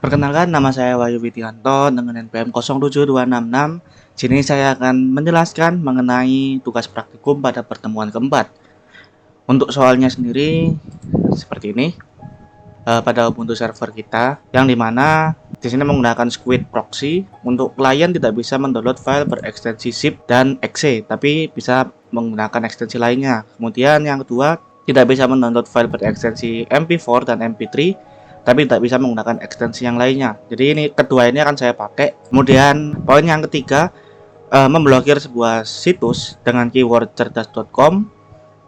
Perkenalkan, nama saya Wahyu Widianto dengan NPM 07266. Sini saya akan menjelaskan mengenai tugas praktikum pada pertemuan keempat. Untuk soalnya sendiri seperti ini. Pada Ubuntu server kita, yang dimana di sini menggunakan Squid Proxy. Untuk klien tidak bisa mendownload file berekstensi zip dan exe, tapi bisa menggunakan ekstensi lainnya. Kemudian yang kedua, tidak bisa mendownload file berekstensi MP4 dan MP3, tapi tidak bisa menggunakan ekstensi yang lainnya. Jadi ini kedua ini akan saya pakai. Kemudian poin yang ketiga, memblokir sebuah situs dengan keyword cerdas.com,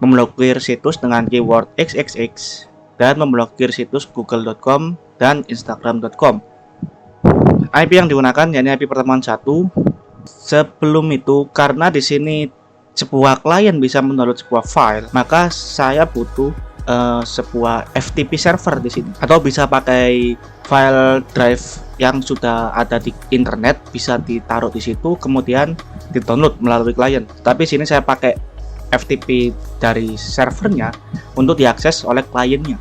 memblokir situs dengan keyword xxx, dan memblokir situs google.com dan instagram.com. IP yang digunakan yakni IP pertemuan 1. Sebelum itu, karena di sini sebuah klien bisa mendownload sebuah file, maka saya butuh sebuah FTP server di sini, atau bisa pakai file drive yang sudah ada di internet, bisa ditaruh di situ kemudian di-download melalui klien. Tapi sini saya pakai FTP dari servernya untuk diakses oleh kliennya.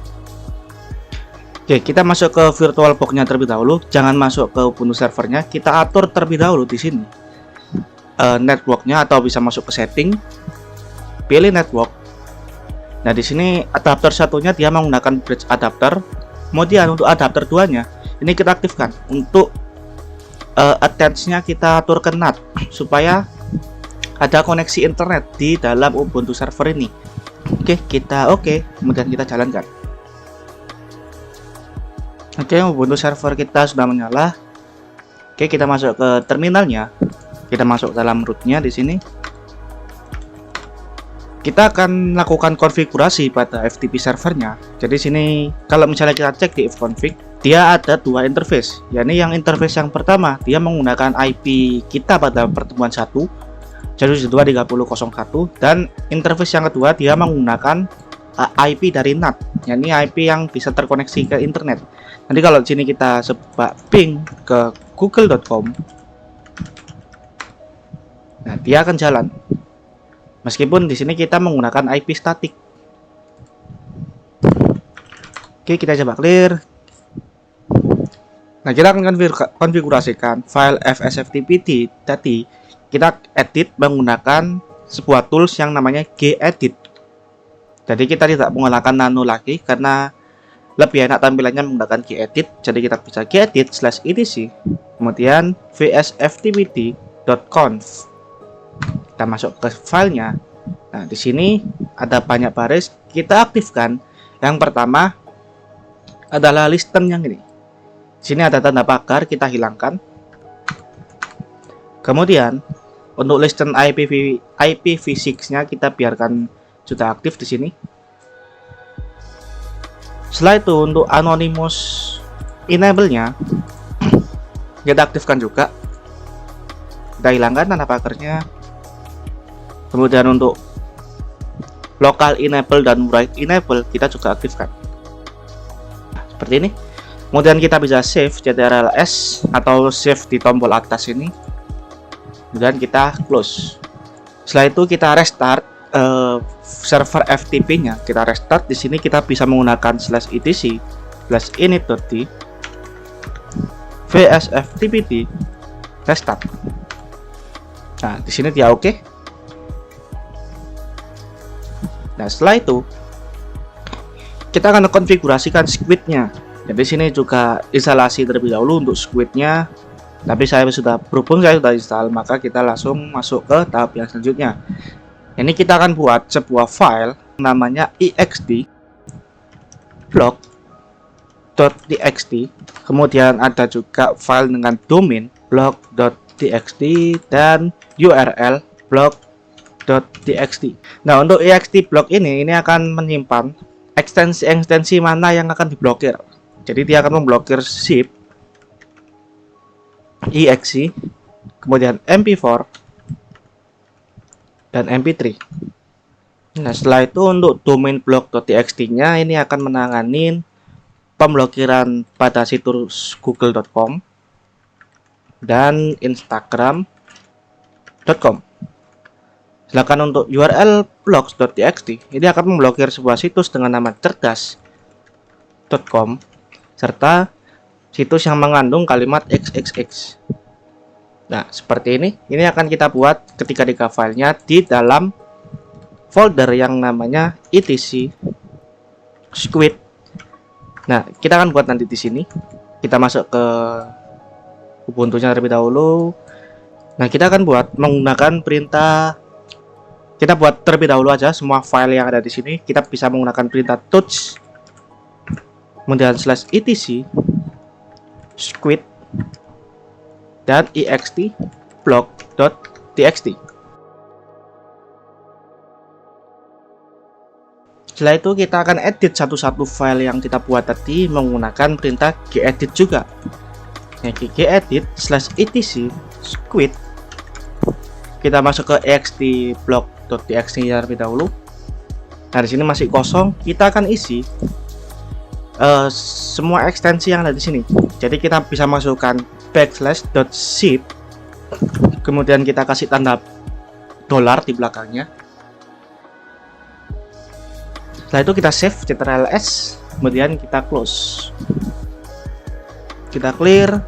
Oke, kita masuk ke VirtualBox-nya terlebih dahulu. Jangan masuk ke Ubuntu servernya, kita atur terlebih dahulu di sini network-nya, atau bisa masuk ke setting, pilih network. Nah, di sini adapter satunya dia menggunakan bridge adapter. Kemudian untuk adapter 2-nya ini kita aktifkan. Untuk attach-nya kita atur ke NAT supaya ada koneksi internet di dalam Ubuntu server ini. Oke, kemudian kita jalankan. Oke, Ubuntu server kita sudah menyala. Oke, kita masuk ke terminalnya. Kita masuk dalam rootnya di sini. Kita akan lakukan konfigurasi pada FTP servernya. Jadi sini kalau misalnya kita cek di ifconfig, dia ada dua interface. Yakni yang interface yang pertama dia menggunakan IP kita pada pertemuan 1, 192.30.01, dan interface yang kedua dia menggunakan IP dari NAT, yakni IP yang bisa terkoneksi ke internet. Nanti kalau di sini kita coba ping ke google.com, nah dia akan jalan. Meskipun di sini kita menggunakan IP statik. Oke, kita coba clear. Nah, kita akan konfigurasikan file fsftp tadi. Kita edit menggunakan sebuah tools yang namanya gedit. Jadi kita tidak menggunakan nano lagi karena lebih enak tampilannya menggunakan gedit. Jadi kita bisa gedit/etc, kemudian vsftpd.conf. Kita masuk ke filenya. Nah, di sini ada banyak baris, kita aktifkan. Yang pertama adalah listen yang ini. Di sini ada tanda pagar, kita hilangkan. Kemudian untuk listen IPv6-nya kita biarkan sudah aktif di sini. Setelah itu untuk anonymous enable-nya kita aktifkan juga. Kita hilangkan tanda pagarnya. Kemudian untuk local enable dan write enable kita juga aktifkan. Nah, seperti ini. Kemudian kita bisa save ctrls atau save di tombol atas ini. Kemudian kita close. Setelah itu kita restart server FTP-nya. Kita restart. Di sini kita bisa menggunakan /etc/init.d vsftpd restart. Nah, di sini dia oke. Nah, setelah itu kita akan konfigurasikan squid-nya. Jadi sini juga instalasi terlebih dahulu untuk squid-nya. Tapi saya sudah install, maka kita langsung masuk ke tahap yang selanjutnya. Ini kita akan buat sebuah file namanya exd blog.txt. Kemudian ada juga file dengan domain blog.txt dan URL blog.txt. Nah, untuk ext blog ini akan menyimpan ekstensi mana yang akan diblokir. Jadi dia akan memblokir zip, exe, kemudian mp4 dan mp3. Nah, setelah itu untuk domain blog.txt-nya ini akan menangani pemblokiran pada situs google.com dan instagram.com. Sedangkan untuk URL blogs.txt ini akan memblokir sebuah situs dengan nama cerdas.com serta situs yang mengandung kalimat XXX. Nah, seperti ini. Ini akan kita buat ketiga filenya di dalam folder yang namanya etc squid. Nah, kita akan buat nanti di sini. Kita masuk ke Ubuntu-nya terlebih dahulu. Nah, kita akan buat menggunakan perintah. Kita buat terlebih dahulu aja semua file yang ada di sini. Kita bisa menggunakan perintah touch, kemudian /etc squid dan ext block.txt. Setelah itu kita akan edit satu-satu file yang kita buat tadi menggunakan perintah gedit juga. Nah, gedit /etc squid. Kita masuk ke ext block.txt terlebih dahulu. Nah, di sini masih kosong. Kita akan isi semua ekstensi yang ada di sini. Jadi kita bisa masukkan /.zip, kemudian kita kasih tanda dolar di belakangnya. Setelah itu kita save ctrls, kemudian kita close, kita clear.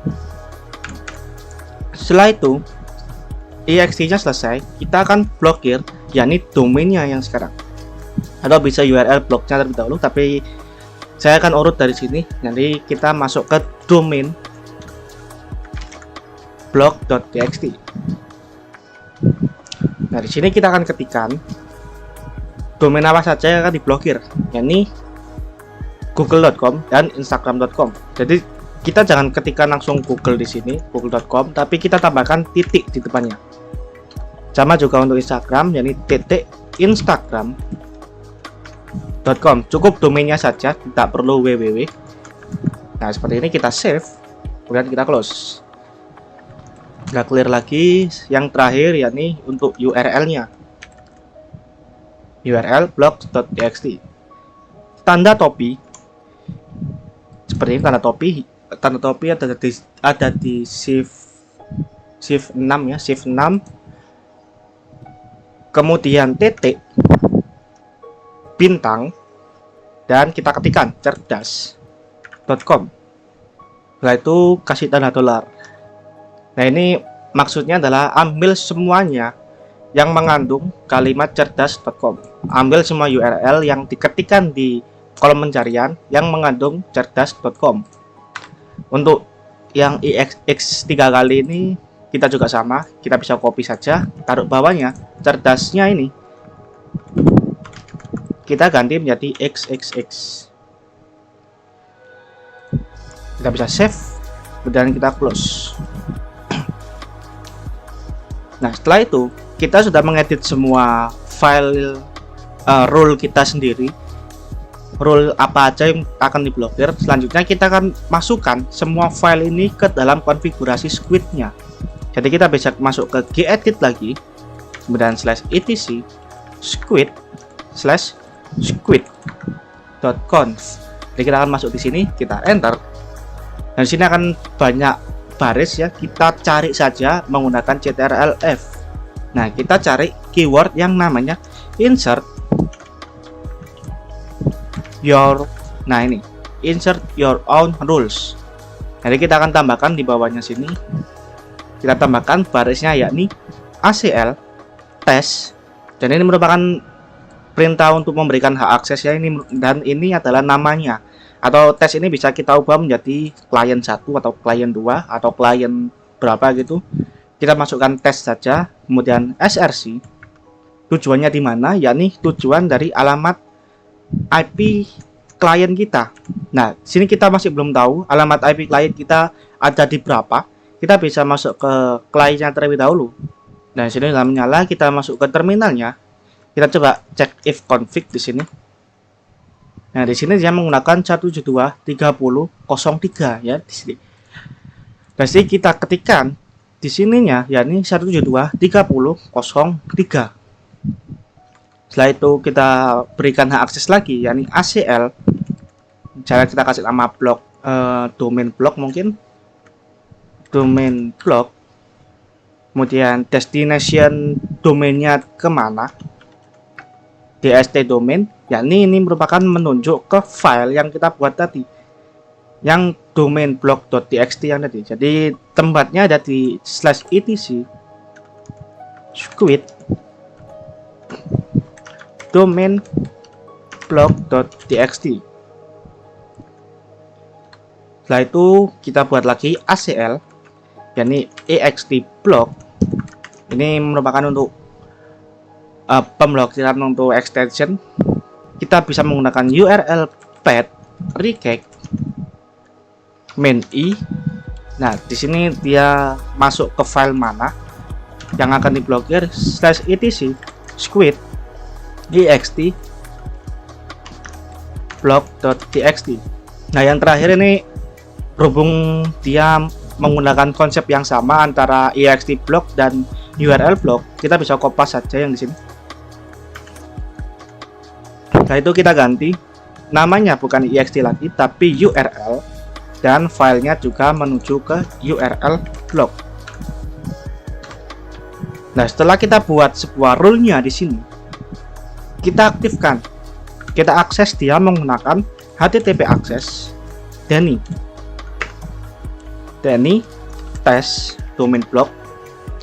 Setelah itu ext nya selesai, kita akan blokir yakni domainnya yang sekarang, atau bisa URL bloknya terlebih dahulu, tapi saya akan urut dari sini. Nanti kita masuk ke domain blog.txt. Nah, di sini kita akan ketikkan domain apa saja yang akan diblokir, yakni google.com dan instagram.com. Jadi kita jangan ketikkan langsung Google di sini, google.com, tapi kita tambahkan titik di depannya. Sama juga untuk Instagram, yakni @instagram.com. Cukup domainnya saja, tidak perlu www. Nah, seperti ini kita save, kemudian kita close. Kita clear lagi. Yang terakhir yakni untuk URL-nya, URL blog.txt. Tanda topi seperti ini, tanda topi ada di shift 6 ya, shift 6, kemudian titik, bintang, dan kita ketikkan cerdas.com. Setelah itu kasih tanda dolar. Nah, ini maksudnya adalah ambil semuanya yang mengandung kalimat cerdas.com. Ambil semua URL yang diketikkan di kolom pencarian yang mengandung cerdas.com. Untuk yang ex 3 kali ini kita juga sama, kita bisa copy saja, taruh bawahnya cerdasnya ini kita ganti menjadi xxx. Kita bisa save, kemudian kita close. Nah, setelah itu kita sudah mengedit semua file rule kita sendiri, rule apa aja yang akan diblokir. Selanjutnya kita akan masukkan semua file ini ke dalam konfigurasi squid-nya. Jadi kita bisa masuk ke gedit lagi, kemudian /etc squid/squid.conf. Jadi kita akan masuk di sini, kita enter. Dan di sini akan banyak baris ya, kita cari saja menggunakan ctrl+F. Nah, kita cari keyword yang namanya insert your, nah ini insert your own rules. Jadi kita akan tambahkan di bawahnya sini, kita tambahkan barisnya yakni ACL test, dan ini merupakan perintah untuk memberikan hak akses ya ini, dan ini adalah namanya. Atau tes ini bisa kita ubah menjadi klien 1 atau klien 2 atau klien berapa gitu. Kita masukkan tes saja, kemudian src. Tujuannya di mana? Yakni tujuan dari alamat IP klien kita. Nah, sini kita masih belum tahu alamat IP klien kita ada di berapa. Kita bisa masuk ke kliennya terlebih dahulu. Nah, sini sudah menyala, kita masuk ke terminalnya. Kita coba cek if config di sini. Nah, di sini dia menggunakan 172.30.03 ya di sini. Jadi kita ketikkan di sininya yakni 172.30.03. Setelah itu kita berikan hak akses lagi yakni ACL. Cara kita kasih nama blog, domain blog mungkin. Domain blog. Kemudian destination domainnya kemana? DST domain, yakni ini merupakan menunjuk ke file yang kita buat tadi. yang domain blog.txt yang tadi. Jadi tempatnya ada di /etc squid domain blog.txt. Setelah itu kita buat lagi ACL, yakni ext blog. Ini merupakan untuk pemblokiran untuk extension. Kita bisa menggunakan URL path regex main i. Nah, di sini dia masuk ke file mana yang akan diblokir /etc squid ext blog.txt. Nah, yang terakhir ini berhubung dia menggunakan konsep yang sama antara ext blog dan URL blog, kita bisa copy saja yang di sini. Nah, itu kita ganti namanya bukan ext lagi tapi URL, dan filenya juga menuju ke URL blog. Nah, setelah kita buat sebuah rule-nya di sini, kita aktifkan. Kita akses dia menggunakan HTTP access Dani test domain blog.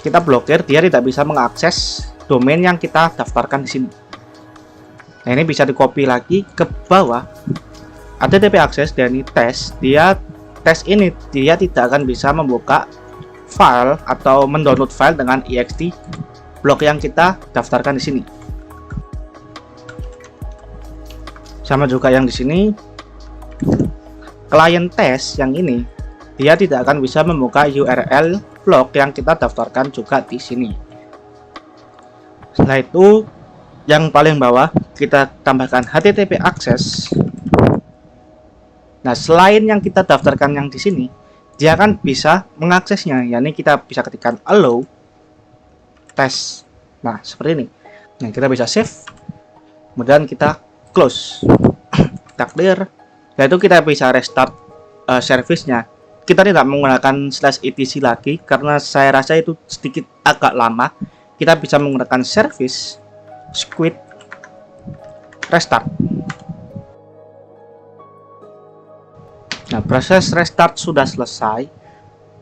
Kita blokir, dia tidak bisa mengakses domain yang kita daftarkan di sini. Nah, ini bisa di-copy lagi ke bawah. HTTP access Dani test, tes ini dia tidak akan bisa membuka file atau mendownload file dengan ext blog yang kita daftarkan di sini. Sama juga yang di sini, klien tes yang ini dia tidak akan bisa membuka URL blog yang kita daftarkan juga di sini. Setelah itu, yang paling bawah kita tambahkan HTTP access. Nah, selain yang kita daftarkan yang di sini, dia akan bisa mengaksesnya, yakni kita bisa ketikkan allow test. Nah, seperti ini. Nah, kita bisa save, kemudian kita close. Kita clear. Nah, itu kita bisa restart service-nya. Kita tidak menggunakan /etc lagi karena saya rasa itu sedikit agak lama. Kita bisa menggunakan service squid restart. Nah, proses restart sudah selesai.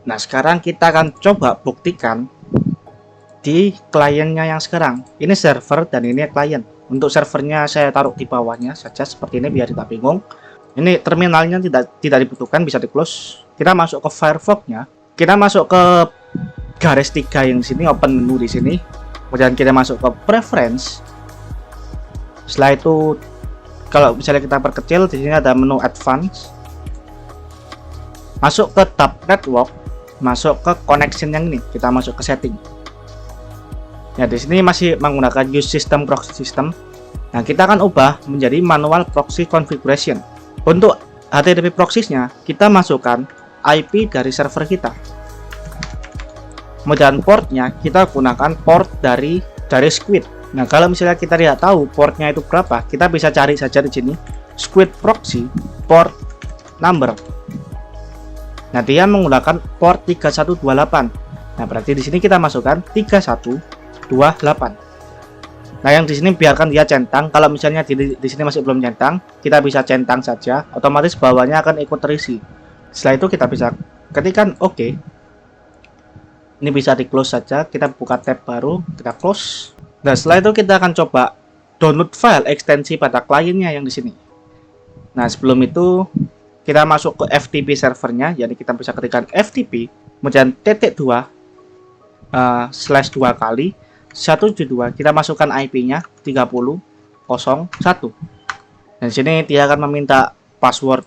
Nah, sekarang kita akan coba buktikan di kliennya yang sekarang. Ini server dan ini klien. Untuk servernya saya taruh di bawahnya saja seperti ini biar tidak bingung. Ini terminalnya tidak dibutuhkan, bisa di close. Kita masuk ke Firefox-nya. Kita masuk ke garis 3 yang di sini, open menu di sini. Kemudian kita masuk ke preference. Setelah itu, kalau misalnya kita perkecil, di sini ada menu advance. Masuk ke tab network, masuk ke connection yang ini. Kita masuk ke setting. Ya, di sini masih menggunakan use system proxy system. Nah, kita akan ubah menjadi manual proxy configuration. Untuk HTTP proxy-nya, kita masukkan IP dari server kita. Kemudian portnya kita gunakan port dari Squid. Nah, kalau misalnya kita tidak tahu portnya itu berapa, kita bisa cari saja di sini Squid proxy port number. Nah, dia menggunakan port 3128. Nah, berarti di sini kita masukkan 3128. Nah, yang di sini biarkan dia centang. Kalau misalnya di sini masih belum centang, kita bisa centang saja. Otomatis bawahnya akan ikut terisi. Setelah itu kita bisa ketikkan OK. Ini bisa di close saja. Kita buka tab baru, kita close. Nah, setelah itu kita akan coba download file ekstensi pada kliennya yang di sini. Nah, sebelum itu kita masuk ke FTP servernya. Jadi kita bisa ketikkan FTP, kemudian /2 /2 kali 172, kita masukkan IP-nya 30.01. Dan sini dia akan meminta password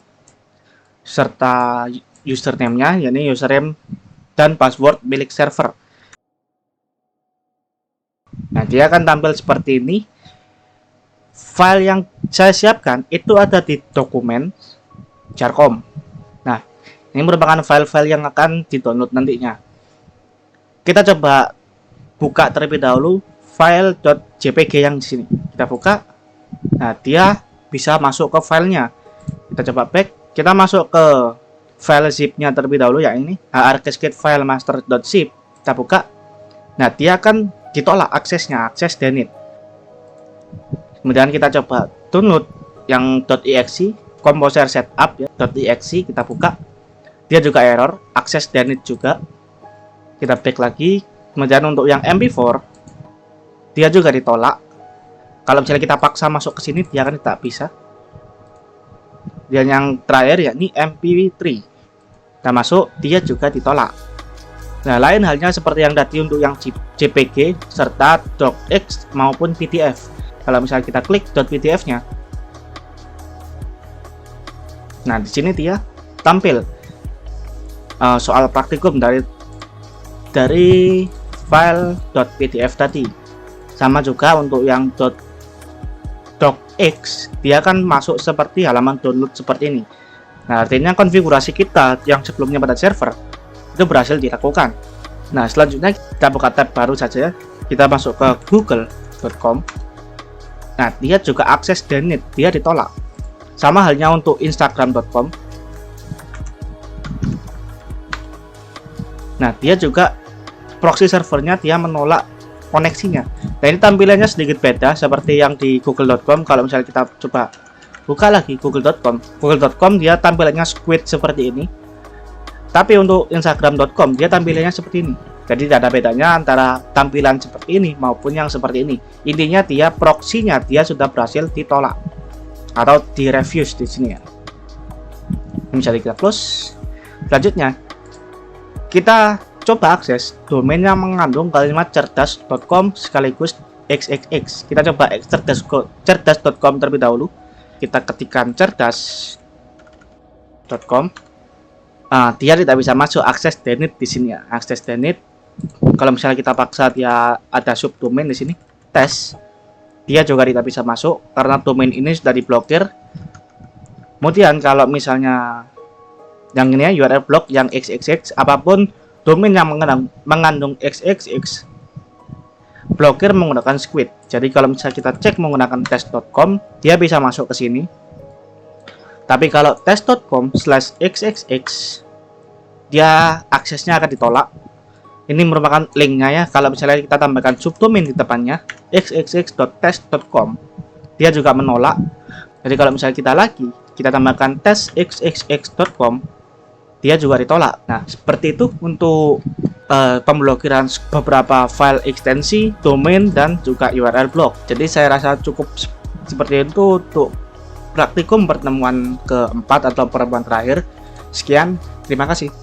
serta username-nya, yakni username dan password milik server. Nah, dia akan tampil seperti ini. File yang saya siapkan itu ada di dokumen jarcom. Nah, ini merupakan file-file yang akan di-download nantinya. Kita coba buka terlebih dahulu file .jpg yang di sini. Kita buka. Nah, dia bisa masuk ke filenya. Kita coba back. Kita masuk ke file zip-nya terlebih dahulu, yang ini hrcascade file master.zip. Kita buka. Nah, dia akan ditolak aksesnya, akses denied. Kemudian kita coba download yang .exe, composer setup ya, .exe kita buka. Dia juga error, akses denied juga. Kita back lagi. Kemudian untuk yang MP4 dia juga ditolak. Kalau misalnya kita paksa masuk ke sini dia kan tidak bisa. Dan yang terakhir yakni MP3. Kita masuk, dia juga ditolak. Nah, lain halnya seperti yang tadi untuk yang JPG serta docx maupun PDF. Kalau misalnya kita klik .pdf-nya, nah di sini dia tampil soal praktikum dari file .pdf tadi. Sama juga untuk yang docx, dia kan masuk seperti halaman download seperti ini. Nah, artinya konfigurasi kita yang sebelumnya pada server itu berhasil dilakukan. Nah, selanjutnya kita buka tab baru saja. Kita masuk ke google.com. Nah, dia juga akses denied, dia ditolak. Sama halnya untuk instagram.com. Nah, dia juga proxy servernya dia menolak koneksinya. Nah, ini tampilannya sedikit beda seperti yang di google.com. Kalau misalnya kita coba buka lagi google.com dia tampilannya squid seperti ini. Tapi untuk instagram.com dia tampilannya seperti ini. Jadi tidak ada bedanya antara tampilan seperti ini maupun yang seperti ini. Intinya dia proxy-nya dia sudah berhasil ditolak atau di-refuse di sini ya. Misalnya kita close. Selanjutnya kita coba akses domain yang mengandung kalimat cerdas.com sekaligus xxx. Kita coba cerdas.com terlebih dahulu. Kita ketikkan cerdas.com. Dia tidak bisa masuk, akses denied di sini ya. Akses denied. Kalau misalnya kita paksa dia ada subdomain di sini, tes. Dia juga tidak bisa masuk karena domain ini sudah diblokir. Kemudian kalau misalnya yang ini ya URL block yang xxx, apapun domain yang mengandung xxx blokir menggunakan squid. Jadi kalau misalnya kita cek menggunakan test.com, dia bisa masuk ke sini. Tapi kalau test.com/xxx, dia aksesnya akan ditolak. Ini merupakan linknya ya. Kalau misalnya kita tambahkan subdomain di depannya xxx.test.com, dia juga menolak. Jadi kalau misalnya kita tambahkan testxxx.com, dia juga ditolak. Nah, seperti itu untuk pemblokiran beberapa file ekstensi, domain, dan juga URL block. Jadi saya rasa cukup seperti itu untuk praktikum pertemuan keempat atau pertemuan terakhir. Sekian, terima kasih.